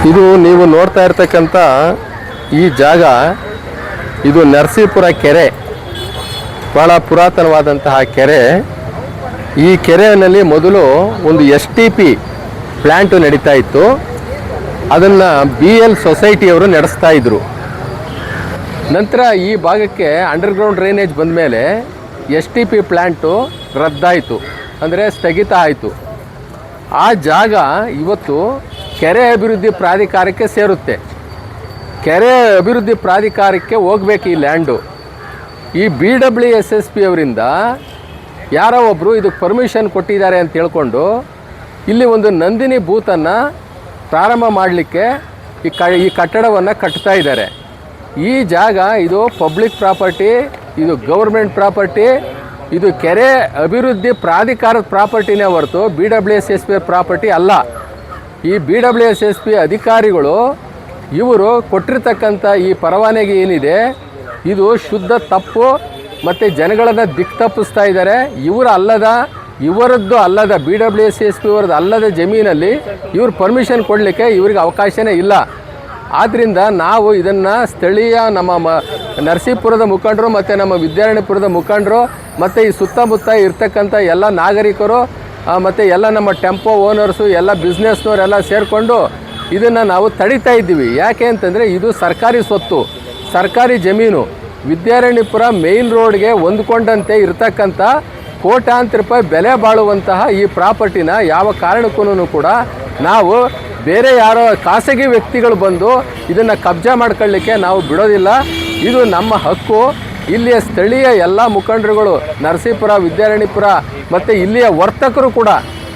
ಇದು ನೀವು ನೋಡ್ತಾ ಇರ್ತಕ್ಕಂಥ ಈ ಜಾಗ ಇದು ನರಸೀಪುರ ಕೆರೆ, ಬಹಳ ಪುರಾತನವಾದಂತಹ ಕೆರೆ. ಈ ಕೆರೆಯಲ್ಲಿ ಮೊದಲು ಒಂದು STP ಪ್ಲ್ಯಾಂಟು ನಡೀತಾ ಇತ್ತು. ಅದನ್ನು BL ಸೊಸೈಟಿಯವರು ನಡೆಸ್ತಾ ಇದ್ರು. ನಂತರ ಈ ಭಾಗಕ್ಕೆ ಅಂಡರ್ಗ್ರೌಂಡ್ ಡ್ರೈನೇಜ್ ಬಂದ ಮೇಲೆ STP ಪ್ಲ್ಯಾಂಟು ರದ್ದಾಯಿತು, ಅಂದರೆ ಸ್ಥಗಿತ ಆಯಿತು. ಆ ಜಾಗ ಇವತ್ತು ಕೆರೆ ಅಭಿವೃದ್ಧಿ ಪ್ರಾಧಿಕಾರಕ್ಕೆ ಸೇರುತ್ತೆ. ಕೆರೆ ಅಭಿವೃದ್ಧಿ ಪ್ರಾಧಿಕಾರಕ್ಕೆ ಹೋಗ್ಬೇಕು ಈ ಲ್ಯಾಂಡು. ಈ BWSSP ಅವರಿಂದ ಯಾರೋ ಒಬ್ಬರು ಇದಕ್ಕೆ ಪರ್ಮಿಷನ್ ಕೊಟ್ಟಿದ್ದಾರೆ ಅಂತ ಹೇಳ್ಕೊಂಡು ಇಲ್ಲಿ ಒಂದು ನಂದಿನಿ ಬೂತನ್ನು ಪ್ರಾರಂಭ ಮಾಡಲಿಕ್ಕೆ ಈ ಕಟ್ಟಡವನ್ನು ಕಟ್ತಾ ಇದ್ದಾರೆ. ಈ ಜಾಗ ಇದು ಪಬ್ಲಿಕ್ ಪ್ರಾಪರ್ಟಿ, ಇದು ಗೌರ್ಮೆಂಟ್ ಪ್ರಾಪರ್ಟಿ, ಇದು ಕೆರೆ ಅಭಿವೃದ್ಧಿ ಪ್ರಾಧಿಕಾರದ ಪ್ರಾಪರ್ಟಿನೇ ಹೊರತು BWSSP ಪ್ರಾಪರ್ಟಿ ಅಲ್ಲ. ಈ BWSSP ಅಧಿಕಾರಿಗಳು ಇವರು ಕೊಟ್ಟಿರ್ತಕ್ಕಂಥ ಈ ಪರವಾನಗಿ ಏನಿದೆ ಇದು ಶುದ್ಧ ತಪ್ಪು ಮತ್ತು ಜನಗಳನ್ನು ದಿಕ್ತಪ್ಪಿಸ್ತಾ ಇದ್ದಾರೆ. ಇವರದ್ದು ಅಲ್ಲದ BWSSP ಅವರದ್ದು ಅಲ್ಲದ ಜಮೀನಲ್ಲಿ ಇವರು ಪರ್ಮಿಷನ್ ಕೊಡಲಿಕ್ಕೆ ಇವ್ರಿಗೆ ಅವಕಾಶನೇ ಇಲ್ಲ. ಆದ್ದರಿಂದ ನಾವು ಇದನ್ನು ಸ್ಥಳೀಯ ನಮ್ಮ ನರಸೀಪುರದ ಮುಖಂಡರು ಮತ್ತು ನಮ್ಮ ವಿದ್ಯಾರಣ್ಯಪುರದ ಮುಖಂಡರು ಮತ್ತು ಈ ಸುತ್ತಮುತ್ತ ಇರ್ತಕ್ಕಂಥ ಎಲ್ಲ ನಾಗರಿಕರು ಮತ್ತು ಎಲ್ಲ ನಮ್ಮ ಟೆಂಪೋ ಓನರ್ಸು ಎಲ್ಲ ಬಿಸ್ನೆಸ್ನವರೆಲ್ಲ ಸೇರಿಕೊಂಡು ಇದನ್ನು ನಾವು ತಡೀತಾ ಇದ್ದೀವಿ. ಯಾಕೆ ಅಂತಂದರೆ ಇದು ಸರ್ಕಾರಿ ಸ್ವತ್ತು, ಸರ್ಕಾರಿ ಜಮೀನು. ವಿದ್ಯಾರಣ್ಯಪುರ ಮೇಯ್ನ್ ರೋಡ್ಗೆ ಹೊಂದ್ಕೊಂಡಂತೆ ಇರ್ತಕ್ಕಂಥ ಕೋಟ್ಯಾಂತರ ರೂಪಾಯಿ ಬೆಲೆ ಬಾಳುವಂತಹ ಈ ಪ್ರಾಪರ್ಟಿನ ಯಾವ ಕಾರಣಕ್ಕೂ ಕೂಡ ನಾವು ಬೇರೆ ಯಾರೋ ಖಾಸಗಿ ವ್ಯಕ್ತಿಗಳು ಬಂದು ಇದನ್ನು ಕಬ್ಜಾ ಮಾಡ್ಕೊಳ್ಳಿಕ್ಕೆ ನಾವು ಬಿಡೋದಿಲ್ಲ. ಇದು ನಮ್ಮ ಹಕ್ಕು. ಇಲ್ಲಿಯ ಸ್ಥಳೀಯ ಎಲ್ಲ ಮುಖಂಡರುಗಳು, ನರಸೀಪುರ, ವಿದ್ಯಾರಣ್ಯಪುರ ಮತ್ತು ಇಲ್ಲಿಯ ವರ್ತಕರು ಕೂಡ,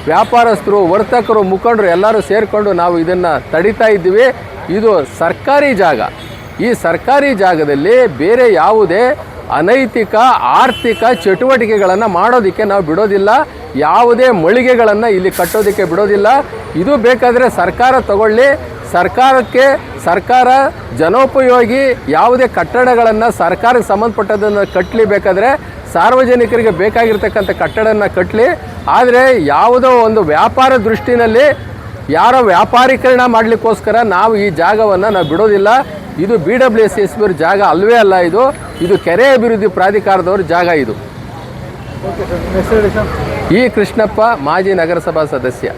ವ್ಯಾಪಾರಸ್ಥರು, ವರ್ತಕರು, ಮುಖಂಡರು ಎಲ್ಲರೂ ಸೇರಿಕೊಂಡು ನಾವು ಇದನ್ನು ತಡೀತಾ ಇದ್ದೀವಿ. ಇದು ಸರ್ಕಾರಿ ಜಾಗ. ಈ ಸರ್ಕಾರಿ ಜಾಗದಲ್ಲಿ ಬೇರೆ ಯಾವುದೇ ಅನೈತಿಕ ಆರ್ಥಿಕ ಚಟುವಟಿಕೆಗಳನ್ನು ಮಾಡೋದಕ್ಕೆ ನಾವು ಬಿಡೋದಿಲ್ಲ. ಯಾವುದೇ ಮಳಿಗೆಗಳನ್ನು ಇಲ್ಲಿ ಕಟ್ಟೋದಕ್ಕೆ ಬಿಡೋದಿಲ್ಲ. ಇದು ಬೇಕಾದರೆ ಸರ್ಕಾರ ತಗೊಳ್ಳಿ. ಸರ್ಕಾರ ಜನೋಪಯೋಗಿ ಯಾವುದೇ ಕಟ್ಟಡಗಳನ್ನು ಸರ್ಕಾರಕ್ಕೆ ಸಂಬಂಧಪಟ್ಟದನ್ನು ಕಟ್ಟಲಿ, ಬೇಕಾದರೆ ಸಾರ್ವಜನಿಕರಿಗೆ ಬೇಕಾಗಿರ್ತಕ್ಕಂಥ ಕಟ್ಟಡನ ಕಟ್ಟಲಿ. ಆದರೆ ಯಾವುದೋ ಒಂದು ವ್ಯಾಪಾರ ದೃಷ್ಟಿನಲ್ಲಿ ಯಾರೋ ವ್ಯಾಪಾರೀಕರಣ ಮಾಡಲಿಕ್ಕೋಸ್ಕರ ನಾವು ಈ ಜಾಗವನ್ನು ನಾವು ಬಿಡೋದಿಲ್ಲ. ಇದು BWSSP ಅವ್ರ ಜಾಗ ಅಲ್ಲವೇ ಅಲ್ಲ. ಇದು ಕೆರೆ ಅಭಿವೃದ್ಧಿ ಪ್ರಾಧಿಕಾರದವ್ರ ಜಾಗ. ಇದು ಈ ಕೃಷ್ಣಪ್ಪ, ಮಾಜಿ ನಗರಸಭಾ ಸದಸ್ಯ.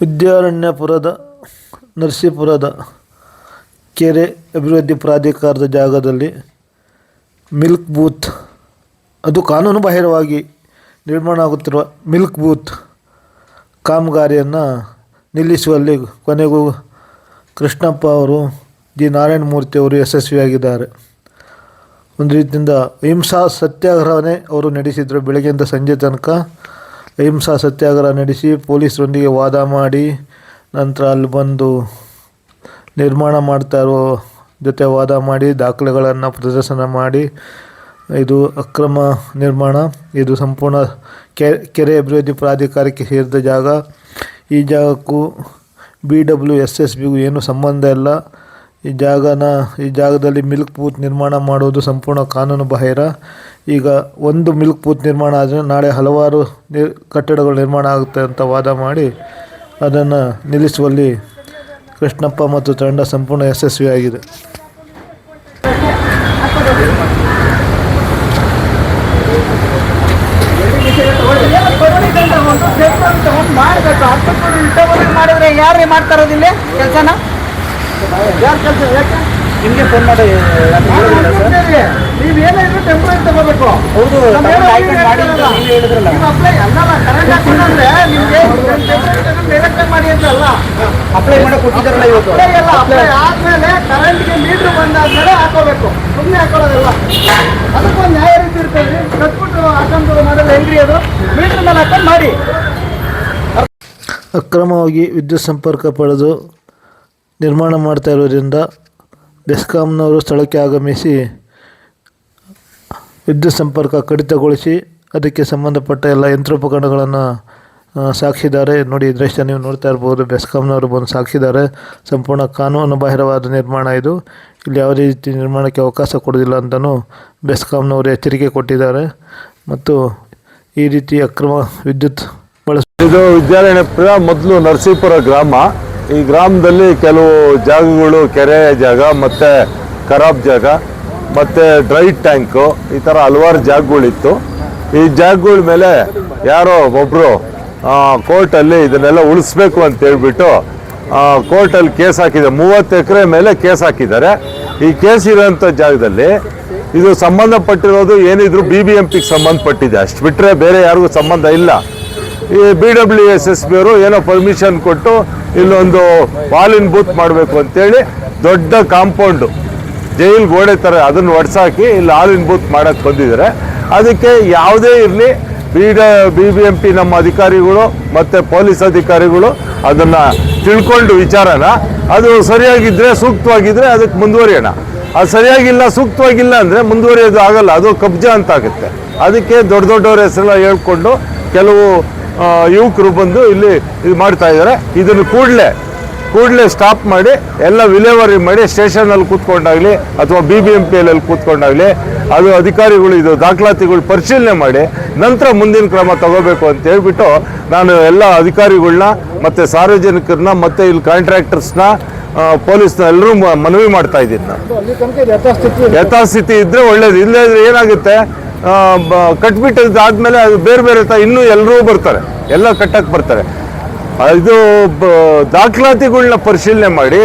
ವಿದ್ಯಾರಣ್ಯಪುರದ ನರಸೀಪುರದ ಕೆರೆ ಅಭಿವೃದ್ಧಿ ಪ್ರಾಧಿಕಾರದ ಜಾಗದಲ್ಲಿ ಮಿಲ್ಕ್ ಬೂತ್, ಅದು ಕಾನೂನು ಬಾಹಿರವಾಗಿ ನಿರ್ಮಾಣ ಆಗುತ್ತಿರುವ ಮಿಲ್ಕ್ ಬೂತ್ ಕಾಮಗಾರಿಯನ್ನು ನಿಲ್ಲಿಸುವಲ್ಲಿ ಕೊನೆಗೂ ಕೃಷ್ಣಪ್ಪ ಅವರು, ನಾರಾಯಣಮೂರ್ತಿ ಅವರು ಯಶಸ್ವಿಯಾಗಿದ್ದಾರೆ. ಒಂದು ರೀತಿಯಿಂದ ಅಹಿಂಸಾ ಸತ್ಯಾಗ್ರಹವೇ ಅವರು ನಡೆಸಿದರು. ಬೆಳಗ್ಗೆಯಿಂದ ಸಂಜೆ ತನಕ ಅಹಿಂಸಾ ಸತ್ಯಾಗ್ರಹ ನಡೆಸಿ ಪೊಲೀಸರೊಂದಿಗೆ ವಾದ ಮಾಡಿ ನಂತರ ಅಲ್ಲಿ ಬಂದು ನಿರ್ಮಾಣ ಮಾಡ್ತಾ ಇರೋ ಜೊತೆ ವಾದ ಮಾಡಿ ದಾಖಲೆಗಳನ್ನು ಪ್ರದರ್ಶನ ಮಾಡಿ ಇದು ಅಕ್ರಮ ನಿರ್ಮಾಣ, ಇದು ಸಂಪೂರ್ಣ ಕೆರೆ ಅಭಿವೃದ್ಧಿ ಪ್ರಾಧಿಕಾರಕ್ಕೆ ಸೇರಿದ ಜಾಗ. ಈ ಜಾಗಕ್ಕೂ BWSSBಗೂ ಏನೂ ಸಂಬಂಧ ಇಲ್ಲ. ಈ ಜಾಗದಲ್ಲಿ ಮಿಲ್ಕ್ ಬೂತ್ ನಿರ್ಮಾಣ ಮಾಡುವುದು ಸಂಪೂರ್ಣ ಕಾನೂನು ಬಾಹಿರ. ಈಗ ಒಂದು ಮಿಲ್ಕ್ ಬೂತ್ ನಿರ್ಮಾಣ ಆದರೆ ನಾಳೆ ಹಲವಾರು ಕಟ್ಟಡಗಳು ನಿರ್ಮಾಣ ಆಗುತ್ತೆ ಅಂತ ವಾದ ಮಾಡಿ ಅದನ್ನು ನಿಲ್ಲಿಸುವಲ್ಲಿ ಕೃಷ್ಣಪ್ಪ ಮತ್ತು ತಂಡ ಸಂಪೂರ್ಣ ಯಶಸ್ವಿಯಾಗಿದೆ. ಮಾಡಿದ್ರೆ ಯಾರೇ ಮಾಡ್ತಾ ಇರೋದಿಲ್ಲ ಕೆಲಸನ? ಯಾರು ಕೆಲಸ? ಯಾಕೆ ನಿಮಗೆ ಫೋನ್ ಮಾಡಿ ನೀವೇನಾದ್ರು ಟೆಂಪ್ರೇಚರ್ ತಗೋಬೇಕು. ಹೌದು, ಮಾಡಿ ಅಂತ ಅಲ್ಲ, ಅಪ್ಲೈ ಮಾಡಕ್ಕೆ ಕೊಟ್ಟಿದ್ದಾರಲ್ಲ ಇವತ್ತು. ಅಪ್ಲೈ ಆದ್ಮೇಲೆ ಕರೆಂಟ್ಗೆ ಮೀಟ್ರ್ ಬಂದಾದ್ಮೇಲೆ ಹಾಕೋಬೇಕು, ಸುಮ್ಮನೆ ಹಾಕೊಳ್ಳೋದಿಲ್ಲ. ಅದಕ್ಕೊಂದು ನ್ಯಾಯ ರೀತಿ ಇರ್ತದೆ. ಕಟ್ಬಿಟ್ಟು ಹಾಕೊಂಡು ಮಾಡೋದು ಹೆಂಗ್ರಿ? ಅದು ಮೀಟ್ರ್ ಮೇಲೆ ಹಾಕೊಂಡು ಮಾಡಿ. ಅಕ್ರಮವಾಗಿ ವಿದ್ಯುತ್ ಸಂಪರ್ಕ ಪಡೆದು ನಿರ್ಮಾಣ ಮಾಡ್ತಾ ಇರೋದ್ರಿಂದ ಬೆಸ್ಕಾಂನವರು ಸ್ಥಳಕ್ಕೆ ಆಗಮಿಸಿ ವಿದ್ಯುತ್ ಸಂಪರ್ಕ ಕಡಿತಗೊಳಿಸಿ ಅದಕ್ಕೆ ಸಂಬಂಧಪಟ್ಟ ಎಲ್ಲ ಯಂತ್ರೋಪಕರಣಗಳನ್ನು ಸಾಗಿಸಿದ್ದಾರೆ. ನೋಡಿ, ದೃಶ್ಯ ನೀವು ನೋಡ್ತಾ ಇರ್ಬೋದು. ಬೆಸ್ಕಾಂನವರು ಬಂದು ಸಾಗಿಸಿದ್ದಾರೆ. ಸಂಪೂರ್ಣ ಕಾನೂನು ಬಾಹಿರವಾದ ನಿರ್ಮಾಣ ಇದು. ಇಲ್ಲಿ ಯಾವುದೇ ರೀತಿ ನಿರ್ಮಾಣಕ್ಕೆ ಅವಕಾಶ ಕೊಡೋದಿಲ್ಲ ಅಂತಲೂ ಬೆಸ್ಕಾಂನವರು ಎಚ್ಚರಿಕೆ ಕೊಟ್ಟಿದ್ದಾರೆ. ಮತ್ತು ಈ ರೀತಿ ಅಕ್ರಮ ವಿದ್ಯುತ್ ಇದು ವಿದ್ಯಾರಣ್ಯಪುರ, ಮೊದಲು ನರಸೀಪುರ ಗ್ರಾಮ. ಈ ಗ್ರಾಮದಲ್ಲಿ ಕೆಲವು ಜಾಗಗಳು ಕೆರೆ ಜಾಗ ಮತ್ತು ಖರಾಬ್ ಜಾಗ ಮತ್ತು ಡ್ರೈ ಟ್ಯಾಂಕು ಈ ಥರ ಹಲವಾರು ಜಾಗಗಳಿತ್ತು. ಈ ಜಾಗಗಳ ಮೇಲೆ ಯಾರೋ ಒಬ್ಬರು ಕೋರ್ಟಲ್ಲಿ ಇದನ್ನೆಲ್ಲ ಉಳಿಸ್ಬೇಕು ಅಂತ ಹೇಳ್ಬಿಟ್ಟು ಕೋರ್ಟಲ್ಲಿ ಕೇಸ್ ಹಾಕಿದ್ದಾರೆ. 30 ಎಕರೆ ಮೇಲೆ ಕೇಸ್ ಹಾಕಿದ್ದಾರೆ. ಈ ಕೇಸ್ ಇರೋಂಥ ಜಾಗದಲ್ಲಿ ಇದು ಸಂಬಂಧಪಟ್ಟಿರೋದು ಏನಿದ್ರು BBMPಗೆ ಸಂಬಂಧಪಟ್ಟಿದೆ, ಅಷ್ಟು ಬಿಟ್ಟರೆ ಬೇರೆ ಯಾರಿಗೂ ಸಂಬಂಧ ಇಲ್ಲ. ಈ BWSSB ಅವರು ಏನೋ ಪರ್ಮಿಷನ್ ಕೊಟ್ಟು ಇಲ್ಲೊಂದು ಪಾಲಿನ್ ಬೂತ್ ಮಾಡಬೇಕು ಅಂತೇಳಿ ದೊಡ್ಡ ಕಾಂಪೌಂಡು ಜೈಲ್ ಗೋಡೆ ಥರ ಅದನ್ನು ಒಡ್ಸಾಕಿ ಇಲ್ಲಿ ಹಾಲಿನ ಬೂತ್ ಮಾಡೋಕ್ಕೆ ಬಂದಿದ್ದಾರೆ. ಅದಕ್ಕೆ ಯಾವುದೇ ಇರಲಿ BBMP ನಮ್ಮ ಅಧಿಕಾರಿಗಳು ಮತ್ತು ಪೊಲೀಸ್ ಅಧಿಕಾರಿಗಳು ಅದನ್ನು ತಿಳ್ಕೊಂಡು ವಿಚಾರನ ಅದು ಸರಿಯಾಗಿದ್ದರೆ ಸೂಕ್ತವಾಗಿದ್ದರೆ ಅದಕ್ಕೆ ಮುಂದುವರಿಯೋಣ. ಅದು ಸರಿಯಾಗಿಲ್ಲ ಸೂಕ್ತವಾಗಿಲ್ಲ ಅಂದರೆ ಮುಂದುವರಿಯೋದು ಆಗಲ್ಲ, ಅದು ಕಬ್ಜಾ ಅಂತ ಆಗುತ್ತೆ. ಅದಕ್ಕೆ ದೊಡ್ಡ ದೊಡ್ಡವ್ರ ಹೆಸರೆಲ್ಲ ಹೇಳ್ಕೊಂಡು ಕೆಲವು ಯುವಕರು ಬಂದು ಇಲ್ಲಿ ಇದು ಮಾಡ್ತಾ ಇದ್ದಾರೆ. ಇದನ್ನು ಕೂಡಲೇ ಸ್ಟಾಪ್ ಮಾಡಿ ಎಲ್ಲ ವಿಲೇವಾರಿ ಮಾಡಿ ಸ್ಟೇಷನಲ್ಲಿ ಕೂತ್ಕೊಂಡಾಗಲಿ ಅಥವಾ BBMPಯಲ್ಲಿ ಕೂತ್ಕೊಂಡಾಗಲಿ ಅದು ಅಧಿಕಾರಿಗಳು ಇದು ದಾಖಲಾತಿಗಳು ಪರಿಶೀಲನೆ ಮಾಡಿ ನಂತರ ಮುಂದಿನ ಕ್ರಮ ತಗೋಬೇಕು ಅಂತ ಹೇಳ್ಬಿಟ್ಟು ನಾನು ಎಲ್ಲ ಅಧಿಕಾರಿಗಳನ್ನ ಮತ್ತು ಸಾರ್ವಜನಿಕರನ್ನ ಮತ್ತು ಇಲ್ಲಿ ಕಾಂಟ್ರಾಕ್ಟರ್ಸ್ನ ಪೊಲೀಸ್ನ ಎಲ್ಲರೂ ಮನವಿ ಮಾಡ್ತಾ ಇದ್ದೀನಿ. ನಾನು ಯಥಾಸ್ಥಿತಿ ಇದ್ದರೆ ಒಳ್ಳೇದು, ಇಲ್ಲದ್ರೆ ಏನಾಗುತ್ತೆ ಕಟ್ಬಿಟ್ಟಿದ್ದಾದ್ಮೇಲೆ ಅದು ಬೇರೆ ಬೇರೆ ಇನ್ನೂ ಎಲ್ಲರೂ ಬರ್ತಾರೆ, ಎಲ್ಲ ಕಟ್ಟಕ್ಕೆ ಬರ್ತಾರೆ. ಇದು ದಾಖಲಾತಿಗಳನ್ನ ಪರಿಶೀಲನೆ ಮಾಡಿ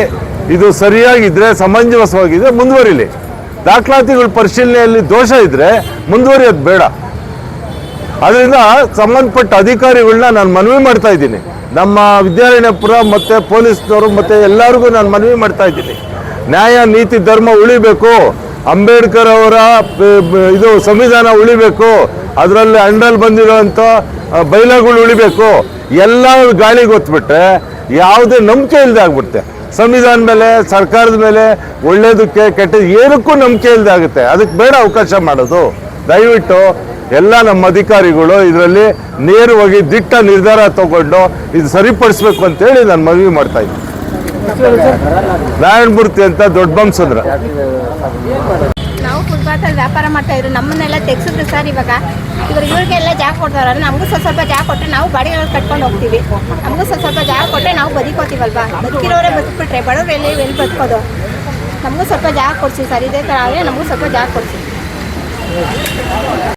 ಇದು ಸರಿಯಾಗಿದ್ದರೆ ಸಮಂಜಸವಾಗಿದ್ದರೆ ಮುಂದುವರಿಲಿ. ದಾಖಲಾತಿಗಳ ಪರಿಶೀಲನೆಯಲ್ಲಿ ದೋಷ ಇದ್ದರೆ ಮುಂದುವರಿಯೋದು ಬೇಡ. ಅದರಿಂದ ಸಂಬಂಧಪಟ್ಟ ಅಧಿಕಾರಿಗಳನ್ನ ನಾನು ಮನವಿ ಮಾಡ್ತಾ ಇದ್ದೀನಿ. ನಮ್ಮ ವಿದ್ಯಾರಣ್ಯಪುರ ಮತ್ತು ಪೊಲೀಸ್ನವರು ಮತ್ತು ಎಲ್ಲರಿಗೂ ನಾನು ಮನವಿ ಮಾಡ್ತಾ ಇದ್ದೀನಿ. ನ್ಯಾಯ ನೀತಿ ಧರ್ಮ ಉಳಿಬೇಕು, ಅಂಬೇಡ್ಕರ್ ಅವರ ಇದು ಸಂವಿಧಾನ ಉಳಿಬೇಕು, ಅದರಲ್ಲಿ ಅಂಡಲ್ಲಿ ಬಂದಿರೋಂಥ ಬೈಲಾಗಳು ಉಳಿಬೇಕು. ಎಲ್ಲ ಗಾಳಿಗೆ ಗೊತ್ತುಬಿಟ್ರೆ ಯಾವುದೇ ನಂಬಿಕೆ ಇಲ್ಲದೆ ಆಗ್ಬಿಡುತ್ತೆ. ಸಂವಿಧಾನ ಮೇಲೆ, ಸರ್ಕಾರದ ಮೇಲೆ, ಒಳ್ಳೇದಕ್ಕೆ ಕೆಟ್ಟದ್ದು ಏನಕ್ಕೂ ನಂಬಿಕೆ ಇಲ್ಲದೆ ಆಗುತ್ತೆ. ಅದಕ್ಕೆ ಬೇಡ ಅವಕಾಶ ಮಾಡೋದು. ದಯವಿಟ್ಟು ಎಲ್ಲ ನಮ್ಮ ಅಧಿಕಾರಿಗಳು ಇದರಲ್ಲಿ ನೇರವಾಗಿ ದಿಟ್ಟ ನಿರ್ಧಾರ ತಗೊಂಡು ಇದು ಸರಿಪಡಿಸ್ಬೇಕು ಅಂತೇಳಿ ನಾನು ಮನವಿ ಮಾಡ್ತಾ ಇದ್ದೀನಿ. ನಾರಾಯಣಮೂರ್ತಿ ಅಂತ ದೊಡ್ಡ ಬಂಸಂದ್ರ. ನಾವು ಫುಟ್ಪಾತಲ್ಲಿ ವ್ಯಾಪಾರ ಮಾಡ್ತಾ ಇದ್ರು, ನಮ್ಮನ್ನೆಲ್ಲ ತೆಗ್ಸಿದ್ರು ಸರ್. ಇವ್ರಿಗೆಲ್ಲ ಜಾಗ ಕೊಡ್ತಾರಲ್ಲ, ನಮಗೂ ಸ್ವಲ್ಪ ಜಾಗ ಕೊಟ್ಟರೆ ನಾವು ಬಾಡಿಗೆ ಕಟ್ಕೊಂಡು ಹೋಗ್ತೀವಿ. ನಮಗೂ ಸ್ವಲ್ಪ ಜಾಗ ಕೊಟ್ಟರೆ ನಾವು ಬದುಕೋತೀವಲ್ವಾ. ಬದುಕಿರೋರೇ ಬದುಕ್ಬಿಟ್ರೆ ಬಡವ್ರು ಎಲ್ಲಿ ಬದುಕೋದು. ನಮಗೂ ಸ್ವಲ್ಪ ಜಾಗ ಕೊಡಿಸಿ ಸರ್, ಇದೇ ಥರ ಆದರೆ ನಮಗೂ ಸ್ವಲ್ಪ ಜಾಗ ಕೊಡಿಸಿ.